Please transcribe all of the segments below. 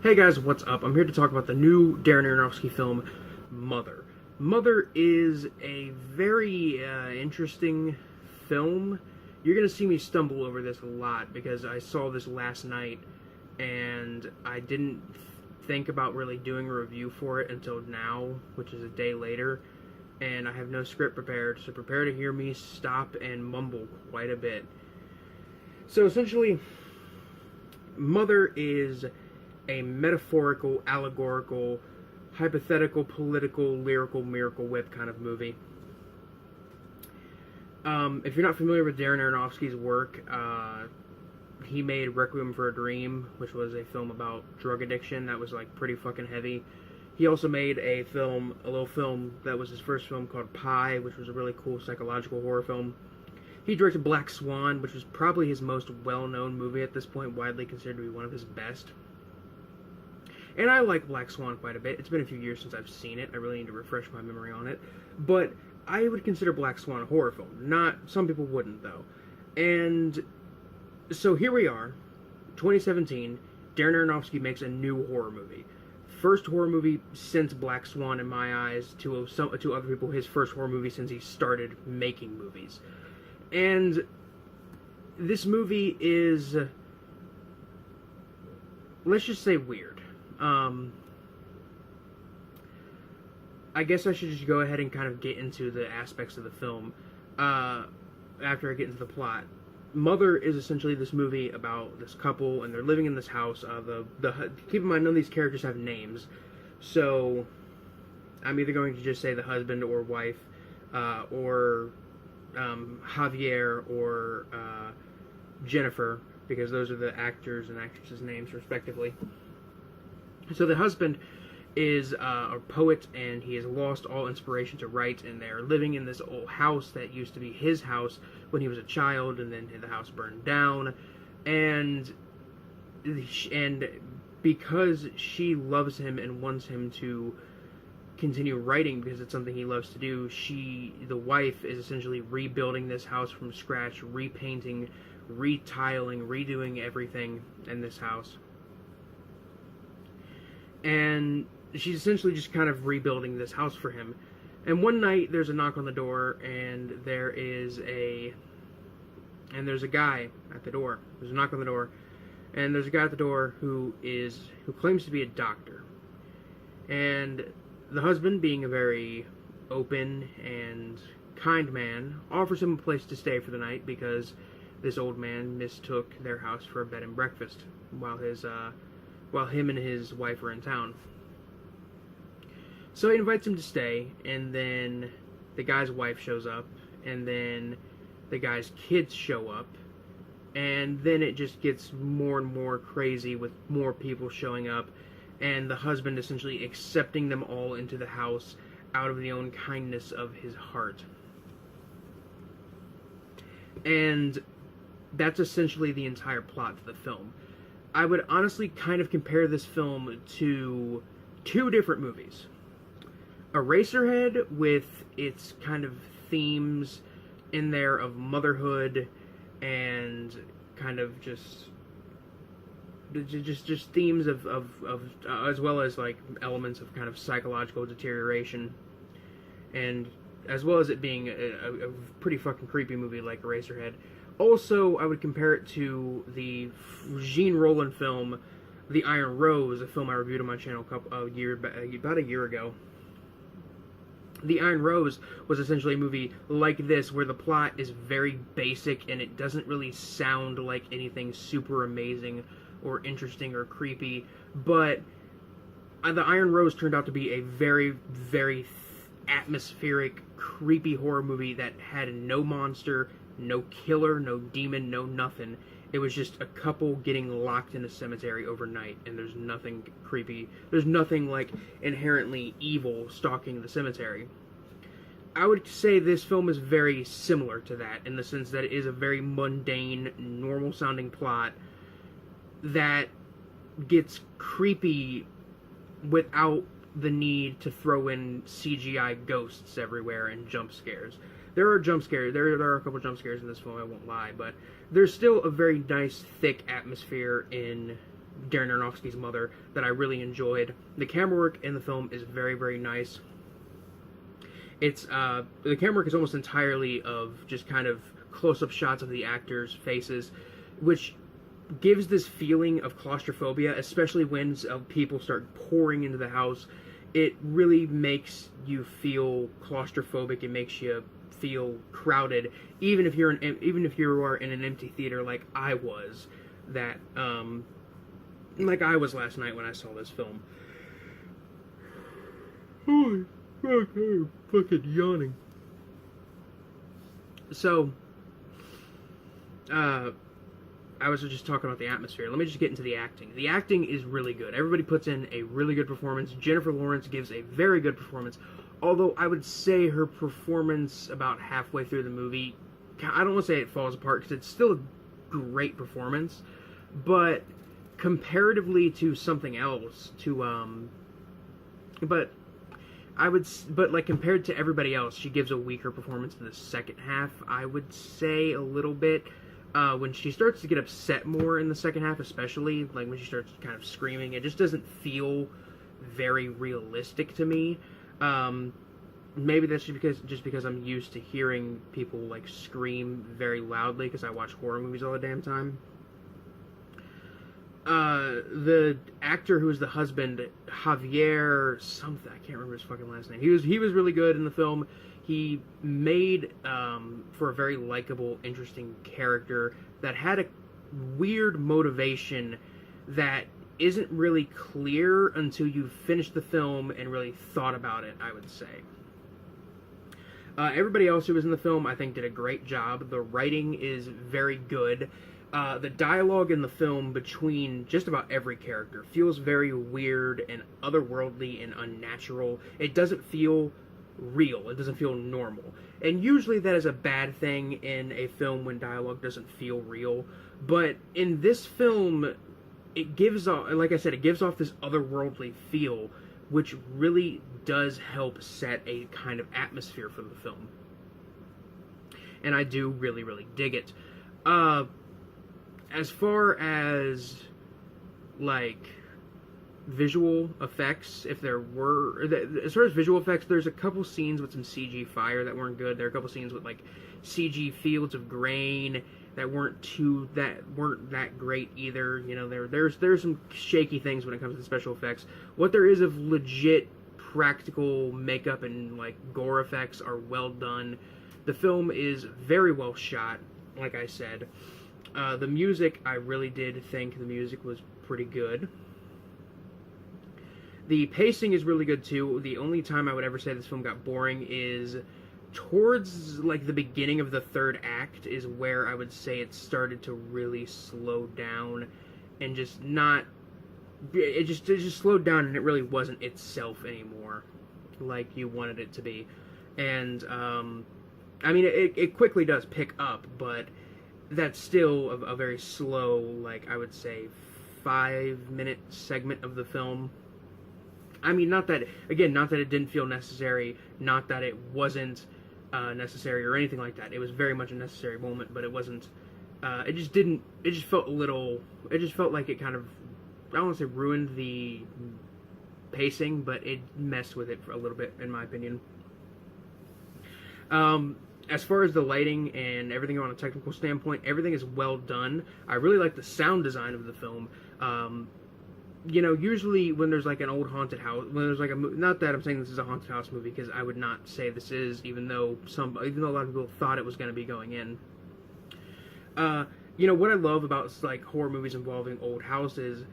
Hey guys, what's up? I'm here to talk about the new Darren Aronofsky film, Mother. Mother is a very interesting film. You're going to see me stumble over this a lot because I saw this last night and I didn't think about really doing a review for it until now, which is a day later, and I have no script prepared, so prepare to hear me stop and mumble quite a bit. So essentially, Mother is a metaphorical, allegorical, hypothetical, political, lyrical, miracle whip kind of movie. If you're not familiar with Darren Aronofsky's work, he made Requiem for a Dream, which was a film about drug addiction that was like pretty fucking heavy. He also made a little film that was his first film called Pi, which was a really cool psychological horror film. He directed Black Swan, which was probably his most well-known movie at this point, widely considered to be one of his best. And I like Black Swan quite a bit. It's been a few years since I've seen it. I really need to refresh my memory on it. But I would consider Black Swan a horror film. Some people wouldn't, though. And so here we are, 2017. Darren Aronofsky makes a new horror movie. First horror movie since Black Swan, in my eyes. To other people, his first horror movie since he started making movies. And this movie is, let's just say, weird. I guess I should just go ahead and kind of get into the aspects of the film after I get into the plot. Mother is essentially this movie about this couple, and they're living in this house. Keep in mind, none of these characters have names, so I'm either going to just say the husband or wife, or Javier or Jennifer, because those are the actors and actresses' names, respectively. So the husband is a poet, and he has lost all inspiration to write, and they're living in this old house that used to be his house when he was a child, and then the house burned down, and because she loves him and wants him to continue writing because it's something he loves to do, the wife, is essentially rebuilding this house from scratch, repainting, retiling, redoing everything in this house. And she's essentially just kind of rebuilding this house for him. And one night there's a knock on the door, and there's a guy at the door. There's a knock on the door, and there's a guy at the door who claims to be a doctor. And the husband, being a very open and kind man, offers him a place to stay for the night because this old man mistook their house for a bed and breakfast while him and his wife are in town. So he invites him to stay, and then the guy's wife shows up, and then the guy's kids show up, and then it just gets more and more crazy with more people showing up, and the husband essentially accepting them all into the house out of the own kindness of his heart. And that's essentially the entire plot to the film. I would honestly kind of compare this film to two different movies. Eraserhead, with its kind of themes in there of motherhood and kind of just themes of as well as like elements of kind of psychological deterioration, and as well as it being a pretty fucking creepy movie like Eraserhead. Also, I would compare it to the Jean Rollin film, The Iron Rose, a film I reviewed on my channel about a year ago. The Iron Rose was essentially a movie like this, where the plot is very basic and it doesn't really sound like anything super amazing or interesting or creepy, but The Iron Rose turned out to be a very, very atmospheric, creepy horror movie that had no monster, no killer, no demon, no nothing. It was just a couple getting locked in a cemetery overnight, and there's nothing creepy. There's nothing, like, inherently evil stalking the cemetery. I would say this film is very similar to that, in the sense that it is a very mundane, normal-sounding plot that gets creepy without the need to throw in CGI ghosts everywhere and jump scares. There are jump scares. There are a couple jump scares in this film, I won't lie, but there's still a very nice, thick atmosphere in Darren Aronofsky's mother, that I really enjoyed. The camera work in the film is very, very nice. It's the camera work is almost entirely of just kind of close-up shots of the actors' faces, which gives this feeling of claustrophobia, especially when people start pouring into the house. It really makes you feel claustrophobic. It makes you feel crowded, even if you are in an empty theater, like I was. Like I was last night when I saw this film. Holy fuck! I'm fucking yawning. So, I was just talking about the atmosphere. Let me just get into the acting. The acting is really good. Everybody puts in a really good performance. Jennifer Lawrence gives a very good performance. Although I would say her performance about halfway through the movie, I don't want to say it falls apart because it's still a great performance, but comparatively to something else, but like compared to everybody else, she gives a weaker performance in the second half. I would say a little bit. When she starts to get upset more in the second half, especially, like when she starts kind of screaming, it just doesn't feel very realistic to me. Maybe that's just because I'm used to hearing people like scream very loudly because I watch horror movies all the damn time. The actor who was the husband, Javier something, I can't remember his fucking last name. He was really good in the film. He made for a very likable, interesting character that had a weird motivation that isn't really clear until you finish the film and really thought about it, I would say. Everybody else who was in the film, I think, did a great job. The writing is very good. The dialogue in the film between just about every character feels very weird and otherworldly and unnatural. It doesn't feel real. It doesn't feel normal. And usually that is a bad thing in a film when dialogue doesn't feel real. But in this film, it gives off, like I said, it gives off this otherworldly feel, which really does help set a kind of atmosphere for the film. And I do really, really dig it. As far as, like, visual effects, as far as visual effects, there's a couple scenes with some CG fire that weren't good. There are a couple scenes with, like, CG fields of grain that weren't that great either. You know, there's some shaky things when it comes to special effects. What there is of legit practical makeup and, like, gore effects are well done. The film is very well shot, like I said. The music, I really did think the music was pretty good. The pacing is really good too. The only time I would ever say this film got boring is towards like the beginning of the third act is where I would say it started to really slow down and just not. It just slowed down and it really wasn't itself anymore, like you wanted it to be. And I mean, it quickly does pick up, but that's still a very slow, like I would say, 5-minute segment of the film. I mean, not that it didn't feel necessary, not that it wasn't necessary or anything like that. It was very much a necessary moment, but it wasn't, it just felt like it kind of, I don't want to say ruined the pacing, but it messed with it for a little bit, in my opinion. As far as the lighting and everything on a technical standpoint, everything is well done. I really like the sound design of the film. You know, usually when there's like an old haunted house, when there's like not that I'm saying this is a haunted house movie, because I would not say this is, even though a lot of people thought it was going to be going in. You know, what I love about like horror movies involving old houses,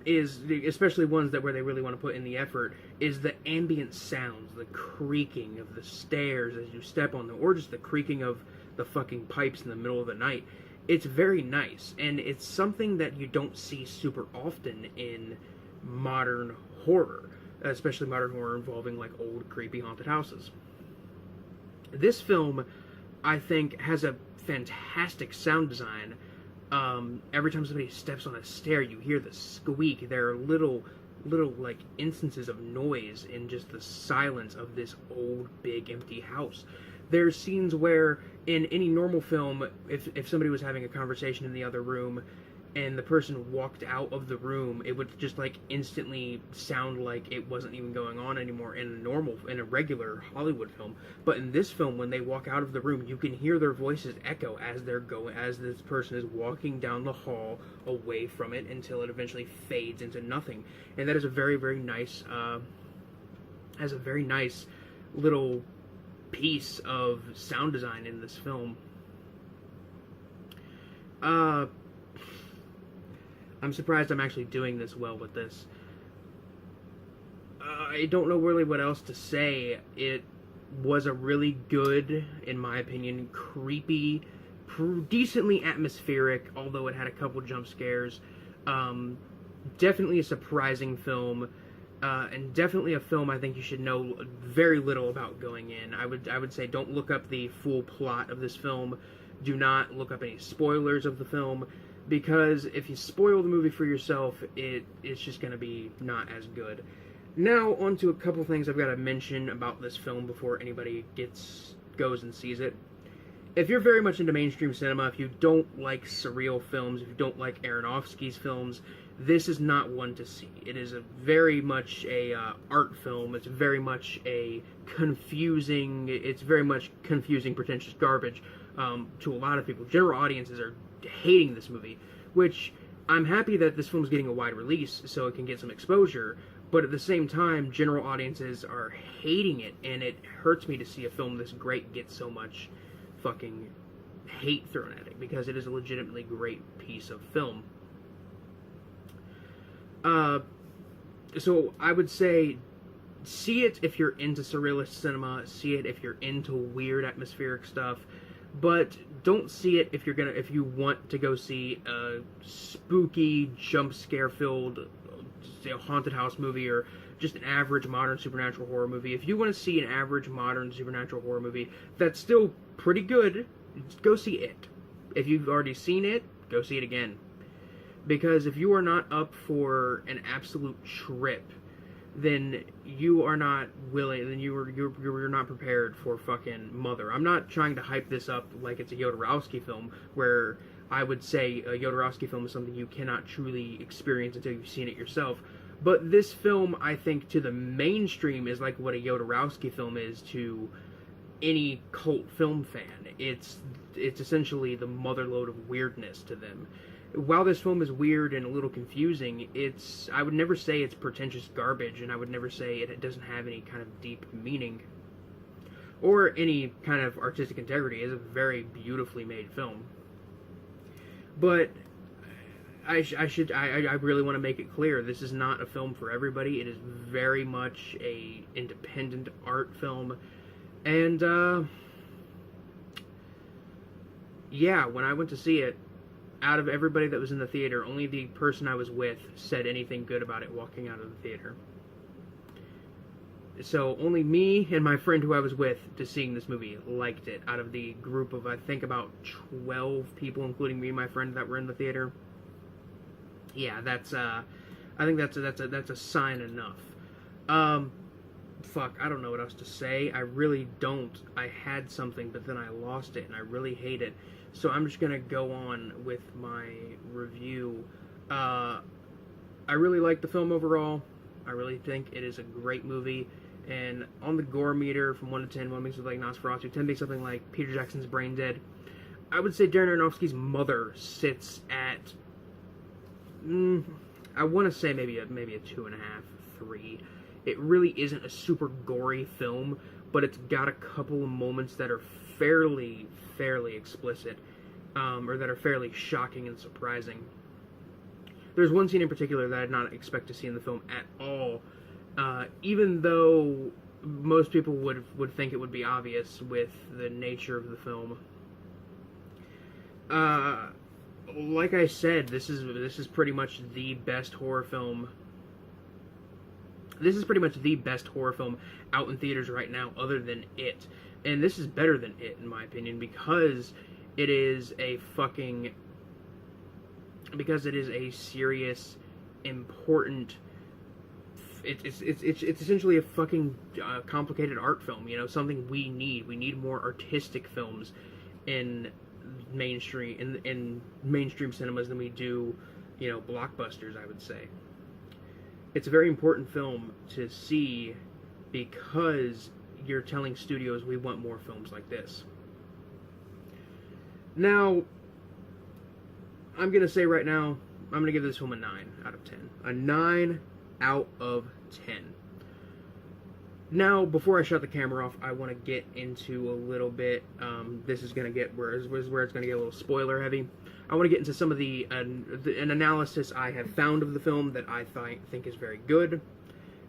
is especially ones where they really want to put in the effort, is the ambient sounds, the creaking of the stairs as you step on them, or just the creaking of the fucking pipes in the middle of the night. It's very nice, and it's something that you don't see super often in modern horror, especially modern horror involving like old creepy haunted houses. This film, I think, has a fantastic sound design. Every time somebody steps on a stair, you hear the squeak. There are little like instances of noise in just the silence of this old big empty house. There's scenes where in any normal film, if somebody was having a conversation in the other room, and the person walked out of the room, it would just like instantly sound like it wasn't even going on anymore in a regular Hollywood film. But in this film, when they walk out of the room, you can hear their voices echo as this person is walking down the hall away from it until it eventually fades into nothing. And that is a very, very nice, has a very nice little piece of sound design in this film. I'm surprised I'm actually doing this well with this. I don't know really what else to say. It was a really good, in my opinion, creepy, decently atmospheric, although it had a couple jump scares. Definitely a surprising film, and definitely a film I think you should know very little about going in. I would say don't look up the full plot of this film. Do not look up any spoilers of the film, because if you spoil the movie for yourself, it's just going to be not as good. Now, on to a couple things I've got to mention about this film before anybody goes and sees it. If you're very much into mainstream cinema, if you don't like surreal films, if you don't like Aronofsky's films, this is not one to see. It is very much a art film. It's very much confusing, pretentious garbage to a lot of people. General audiences are hating this movie, which I'm happy that this film's getting a wide release so it can get some exposure, but at the same time, general audiences are hating it, and it hurts me to see a film this great get so much fucking hate thrown at it, because it is a legitimately great piece of film. So I would say see it if you're into surrealist cinema, see it if you're into weird atmospheric stuff, but don't see it if you want to go see a spooky, jump scare filled, haunted house movie, or just an average modern supernatural horror movie. If you want to see an average modern supernatural horror movie that's still pretty good, go see it. If you've already seen it, go see it again. Because if you are not up for an absolute trip, then you are not willing, then you're not prepared for fucking Mother. I'm not trying to hype this up like it's a Jodorowsky film, where I would say a Jodorowsky film is something you cannot truly experience until you've seen it yourself. But this film, I think, to the mainstream is like what a Jodorowsky film is to any cult film fan. It's essentially the motherlode of weirdness to them. While this film is weird and a little confusing, I would never say it's pretentious garbage, and I would never say it doesn't have any kind of deep meaning or any kind of artistic integrity. It's a very beautifully made film. But I really want to make it clear, this is not a film for everybody. It is very much a independent art film, and yeah, when I went to see it, out of everybody that was in the theater, only the person I was with said anything good about it walking out of the theater. So only me and my friend who I was with to seeing this movie liked it, out of the group of, I think, about 12 people, including me and my friend, that were in the theater. Yeah, I think that's a sign enough. Fuck, I don't know what else to say. I really don't. I had something, but then I lost it, and I really hate it. So I'm just gonna go on with my review. I really like the film overall. I really think it is a great movie. And on the gore meter, from 1 to 10, 1 being something like Nosferatu, 10 being something like Peter Jackson's Brain Dead, I would say Darren Aronofsky's Mother sits at, I want to say maybe a 2.5, 3. It really isn't a super gory film, but it's got a couple of moments that are fairly explicit, or that are fairly shocking and surprising. There's one scene in particular that I did not expect to see in the film at all, even though most people would think it would be obvious with the nature of the film. Like I said, this is pretty much the best horror film. This is pretty much the best horror film out in theaters right now, other than It. And this is better than It, in my opinion, because it is a serious, important. It's essentially a fucking complicated art film. You know, something we need. We need more artistic films in in mainstream cinemas than we do, blockbusters, I would say. It's a very important film to see because you're telling studios we want more films like this. Now, I'm going to say right now, I'm going to give this film a 9 out of 10. A 9 out of 10. Now, before I shut the camera off, I want to get into a little bit, this is going to get where it's going to get a little spoiler heavy. I want to get into some of an analysis I have found of the film that I think is very good,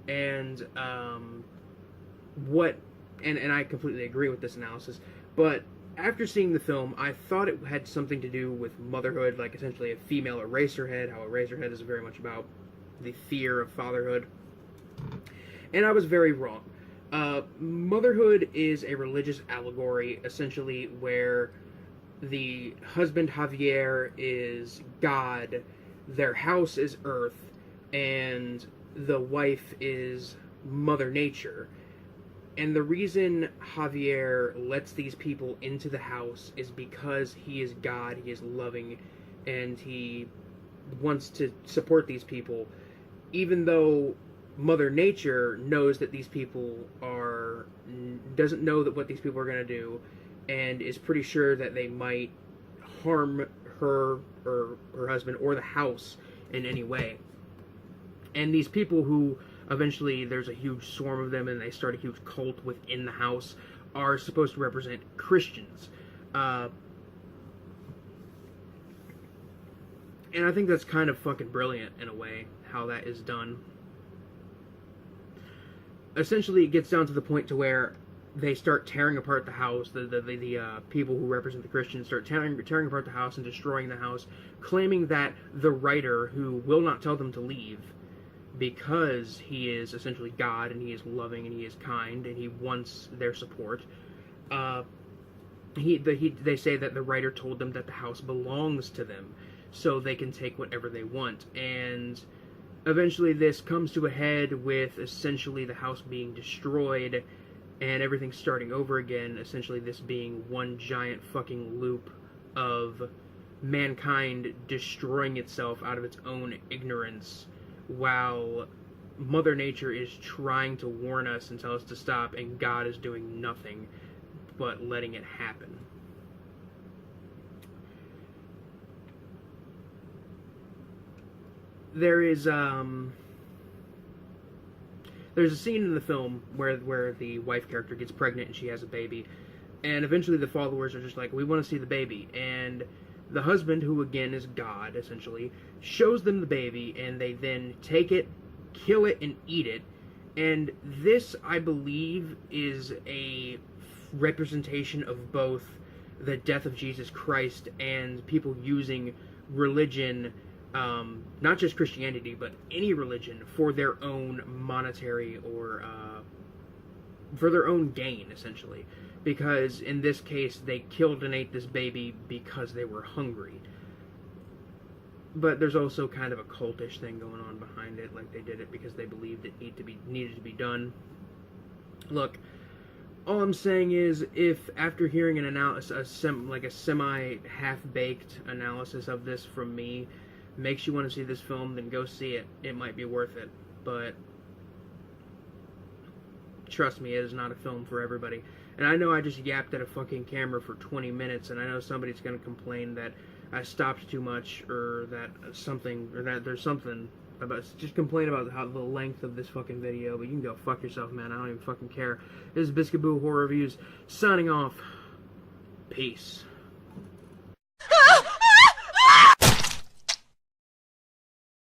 and and I completely agree with this analysis, but after seeing the film, I thought it had something to do with motherhood, like essentially a female Eraserhead, how Eraserhead is very much about the fear of fatherhood, and I was very wrong. Motherhood is a religious allegory, essentially, where the husband, Javier, is God, their house is Earth, and the wife is Mother Nature. And the reason Javier lets these people into the house is because he is God, he is loving, and he wants to support these people, even though Mother Nature knows that these people doesn't know that what these people are going to do, and is pretty sure that they might harm her or her husband or the house in any way. And these people who eventually there's a huge swarm of them and they start a huge cult within the house are supposed to represent Christians. And I think that's kind of fucking brilliant in a way, how that is done. Essentially, it gets down to the point to where they start tearing apart the house. The people who represent the Christians start tearing apart the house and destroying the house, claiming that the writer, who will not tell them to leave, because he is essentially God and he is loving and he is kind and he wants their support. They say that the writer told them that the house belongs to them, so they can take whatever they want. And eventually this comes to a head with essentially the house being destroyed and everything starting over again, essentially this being one giant fucking loop of mankind destroying itself out of its own ignorance, while Mother Nature is trying to warn us and tell us to stop, and God is doing nothing but letting it happen. There's a scene in the film where the wife character gets pregnant and she has a baby, and eventually the followers are just like, we want to see the baby, and the husband, who again is God essentially, shows them the baby, and they then take it, kill it, and eat it. And this, I believe, is a representation of both the death of Jesus Christ and people using religion, not just Christianity, but any religion, for their own monetary or for their own gain, essentially. Because in this case, they killed and ate this baby because they were hungry. But there's also kind of a cultish thing going on behind it, like they did it because they believed it needed to be done. Look, all I'm saying is, if after hearing an analysis, a semi-half-baked analysis of this from me makes you want to see this film, then go see it. It might be worth it. But trust me, it is not a film for everybody. And I know I just yapped at a fucking camera for 20 minutes, and I know somebody's going to complain that I stopped too much, or that there's something about, just complain about how the length of this fucking video, but you can go fuck yourself, man. I don't even fucking care. This is Biscuit Boo Horror Reviews, signing off. Peace.